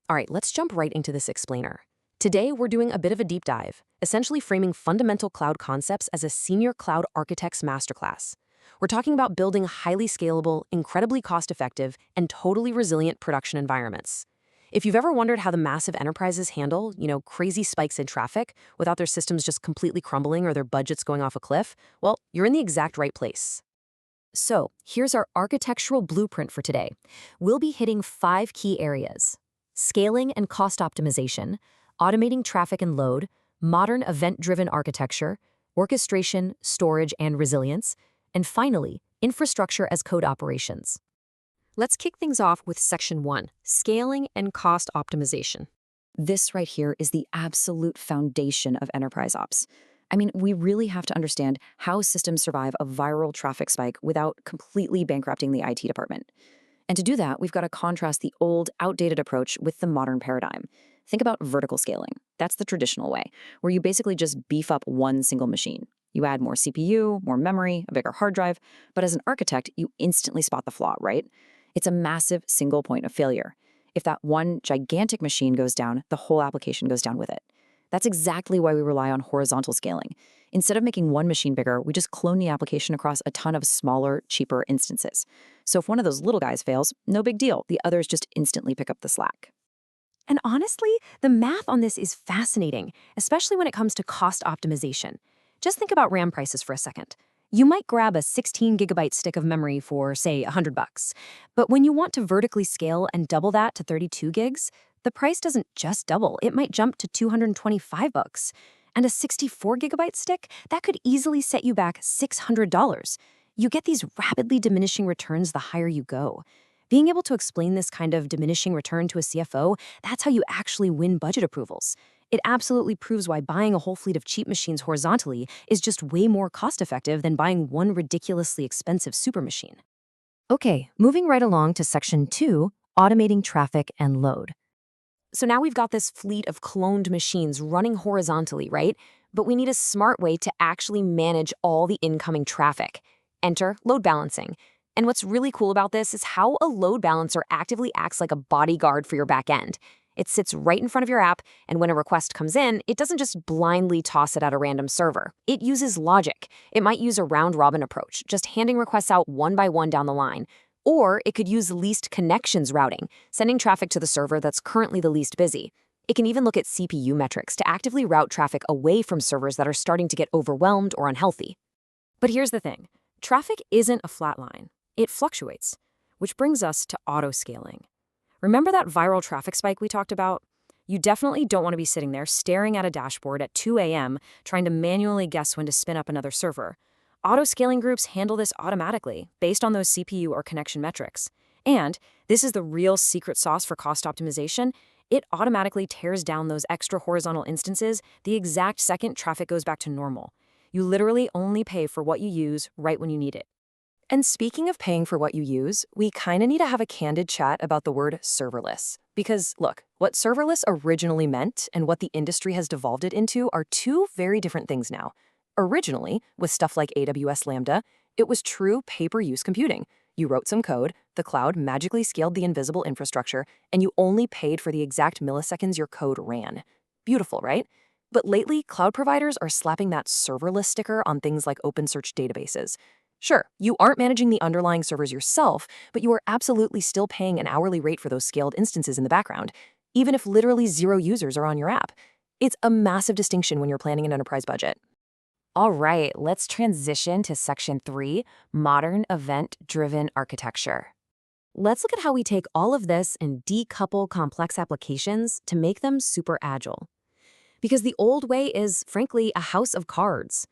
All right, let's jump right into this explainer. Today, we're doing a bit of a deep dive, essentially framing fundamental cloud concepts as a senior cloud architect's masterclass. We're talking about building highly scalable, incredibly cost-effective, and totally resilient production environments. If you've ever wondered how the massive enterprises handle, crazy spikes in traffic without their systems just completely crumbling or their budgets going off a cliff, well, you're in the exact right place. So, here's our architectural blueprint for today. We'll be hitting 5 key areas: scaling and cost optimization, automating traffic and load, modern event-driven architecture, orchestration, storage, and resilience, and finally, infrastructure as code operations. Let's kick things off with Section 1, Scaling and Cost Optimization. This right here is the absolute foundation of enterprise ops. I mean, we really have to understand how systems survive a viral traffic spike without completely bankrupting the IT department. And to do that, we've got to contrast the old, outdated approach with the modern paradigm. Think about vertical scaling. That's the traditional way, where you basically just beef up one single machine. You add more CPU, more memory, a bigger hard drive, but as an architect, you instantly spot the flaw, right? It's a massive single point of failure. If that one gigantic machine goes down, the whole application goes down with it. That's exactly why we rely on horizontal scaling. Instead of making one machine bigger, we just clone the application across a ton of smaller, cheaper instances. So if one of those little guys fails, no big deal. The others just instantly pick up the slack. And honestly, the math on this is fascinating, especially when it comes to cost optimization. Just think about RAM prices for a second. You might grab a 16 gigabyte stick of memory for, say, $100. But when you want to vertically scale and double that to 32 gigs, the price doesn't just double, it might jump to $225. And a 64 gigabyte stick, that could easily set you back $600. You get these rapidly diminishing returns the higher you go. Being able to explain this kind of diminishing return to a CFO, that's how you actually win budget approvals. It absolutely proves why buying a whole fleet of cheap machines horizontally is just way more cost-effective than buying one ridiculously expensive super machine. Okay, moving right along to Section 2, automating traffic and load. So now we've got this fleet of cloned machines running horizontally, right? But we need a smart way to actually manage all the incoming traffic. Enter load balancing. And what's really cool about this is how a load balancer actively acts like a bodyguard for your back end. It sits right in front of your app, and when a request comes in, it doesn't just blindly toss it at a random server. It uses logic. It might use a round-robin approach, just handing requests out one by one down the line. Or it could use least connections routing, sending traffic to the server that's currently the least busy. It can even look at CPU metrics to actively route traffic away from servers that are starting to get overwhelmed or unhealthy. But here's the thing. Traffic isn't a flat line. It fluctuates, which brings us to autoscaling. Remember that viral traffic spike we talked about? You definitely don't want to be sitting there staring at a dashboard at 2 a.m. trying to manually guess when to spin up another server. Autoscaling groups handle this automatically, based on those CPU or connection metrics. And this is the real secret sauce for cost optimization. It automatically tears down those extra horizontal instances the exact second traffic goes back to normal. You literally only pay for what you use right when you need it. And speaking of paying for what you use, we kind of need to have a candid chat about the word serverless. Because look, what serverless originally meant and what the industry has devolved it into are two very different things now. Originally, with stuff like AWS Lambda, it was true pay-per-use computing. You wrote some code, the cloud magically scaled the invisible infrastructure, and you only paid for the exact milliseconds your code ran. Beautiful, right? But lately, cloud providers are slapping that serverless sticker on things like OpenSearch databases. Sure, you aren't managing the underlying servers yourself, but you are absolutely still paying an hourly rate for those scaled instances in the background, even if literally 0 users are on your app. It's a massive distinction when you're planning an enterprise budget. All right, let's transition to Section 3, Modern Event-Driven Architecture. Let's look at how we take all of this and decouple complex applications to make them super agile. Because the old way is, frankly, a house of cards.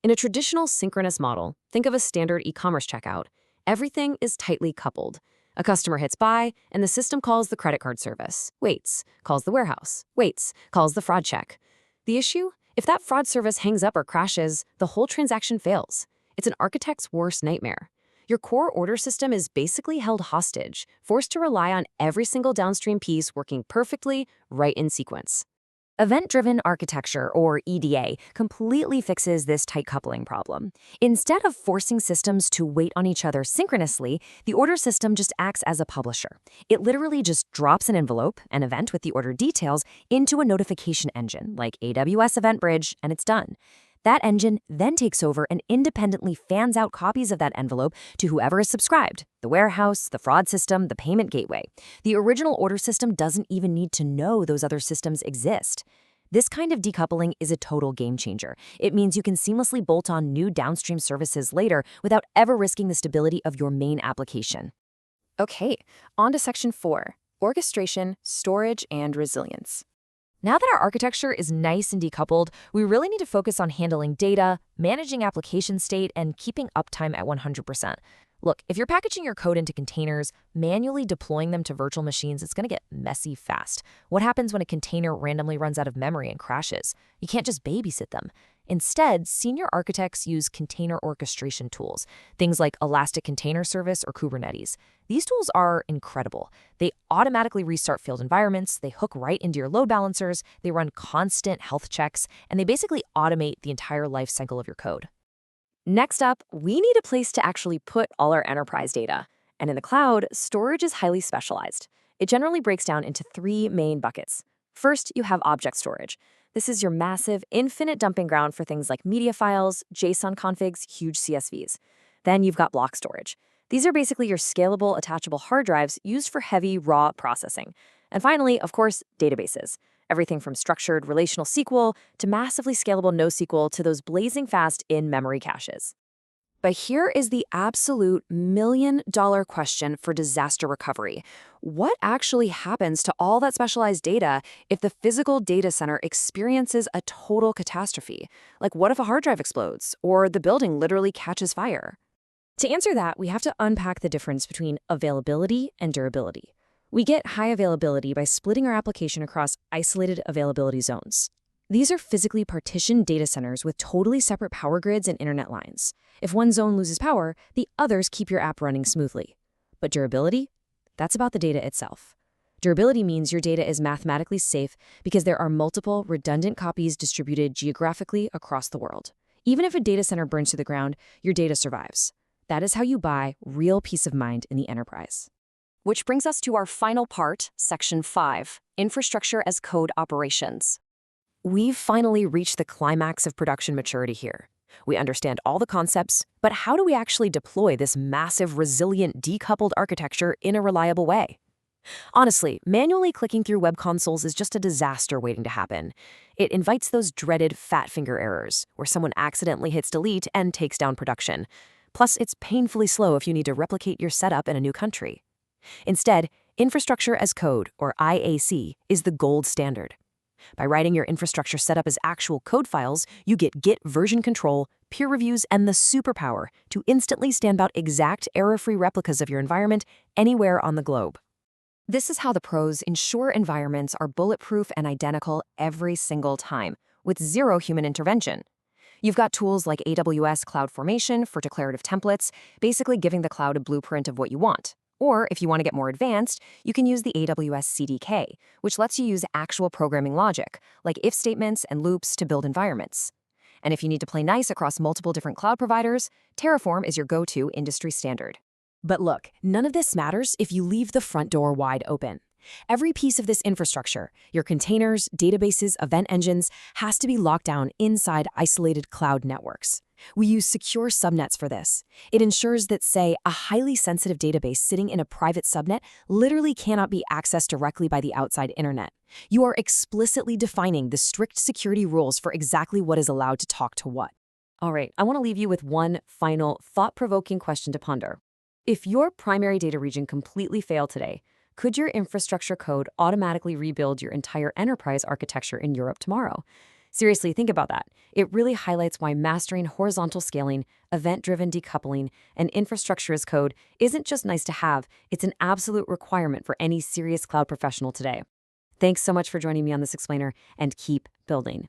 In a traditional synchronous model, think of a standard e-commerce checkout. Everything is tightly coupled. A customer hits buy, and the system calls the credit card service, waits, calls the warehouse, waits, calls the fraud check. The issue? If that fraud service hangs up or crashes, the whole transaction fails. It's an architect's worst nightmare. Your core order system is basically held hostage, forced to rely on every single downstream piece working perfectly, right in sequence. Event-driven architecture, or EDA, completely fixes this tight coupling problem. Instead of forcing systems to wait on each other synchronously, the order system just acts as a publisher. It literally just drops an envelope, an event with the order details, into a notification engine, like AWS Event Bridge, and it's done. That engine then takes over and independently fans out copies of that envelope to whoever is subscribed: the warehouse, the fraud system, the payment gateway. The original order system doesn't even need to know those other systems exist. This kind of decoupling is a total game changer. It means you can seamlessly bolt on new downstream services later without ever risking the stability of your main application. Okay, on to section 4, orchestration, storage, and resilience. Now that our architecture is nice and decoupled, we really need to focus on handling data, managing application state, and keeping uptime at 100%. Look, if you're packaging your code into containers, manually deploying them to virtual machines, it's going to get messy fast. What happens when a container randomly runs out of memory and crashes? You can't just babysit them. Instead, senior architects use container orchestration tools, things like Elastic Container Service or Kubernetes. These tools are incredible. They automatically restart failed environments, they hook right into your load balancers, they run constant health checks, and they basically automate the entire life cycle of your code. Next up, we need a place to actually put all our enterprise data. And in the cloud, storage is highly specialized. It generally breaks down into 3 main buckets. First, you have object storage. This is your massive, infinite dumping ground for things like media files, JSON configs, huge CSVs. Then you've got block storage. These are basically your scalable, attachable hard drives used for heavy, raw processing. And finally, of course, databases. Everything from structured relational SQL to massively scalable NoSQL to those blazing fast in-memory caches. But here is the absolute million-dollar question for disaster recovery. What actually happens to all that specialized data if the physical data center experiences a total catastrophe? Like, what if a hard drive explodes or the building literally catches fire? To answer that, we have to unpack the difference between availability and durability. We get high availability by splitting our application across isolated availability zones. These are physically partitioned data centers with totally separate power grids and internet lines. If one zone loses power, the others keep your app running smoothly. But durability? That's about the data itself. Durability means your data is mathematically safe because there are multiple redundant copies distributed geographically across the world. Even if a data center burns to the ground, your data survives. That is how you buy real peace of mind in the enterprise. Which brings us to our final part, section 5, infrastructure as code operations. We've finally reached the climax of production maturity here. We understand all the concepts, but how do we actually deploy this massive, resilient, decoupled architecture in a reliable way? Honestly, manually clicking through web consoles is just a disaster waiting to happen. It invites those dreaded fat finger errors, where someone accidentally hits delete and takes down production. Plus, it's painfully slow if you need to replicate your setup in a new country. Instead, infrastructure as code, or IAC, is the gold standard. By writing your infrastructure setup as actual code files, you get Git version control, peer reviews, and the superpower to instantly stamp out exact error-free replicas of your environment anywhere on the globe. This is how the pros ensure environments are bulletproof and identical every single time, with zero human intervention. You've got tools like AWS CloudFormation for declarative templates, basically giving the cloud a blueprint of what you want. Or, if you want to get more advanced, you can use the AWS CDK, which lets you use actual programming logic, like if statements and loops, to build environments. And if you need to play nice across multiple different cloud providers, Terraform is your go-to industry standard. But look, none of this matters if you leave the front door wide open. Every piece of this infrastructure, your containers, databases, event engines, has to be locked down inside isolated cloud networks. We use secure subnets for this. It ensures that, say, a highly sensitive database sitting in a private subnet literally cannot be accessed directly by the outside internet. You are explicitly defining the strict security rules for exactly what is allowed to talk to what. All right, I want to leave you with one final thought-provoking question to ponder. If your primary data region completely failed today, could your infrastructure code automatically rebuild your entire enterprise architecture in Europe tomorrow? Seriously, think about that. It really highlights why mastering horizontal scaling, event-driven decoupling, and infrastructure as code isn't just nice to have, it's an absolute requirement for any serious cloud professional today. Thanks so much for joining me on this explainer, and keep building.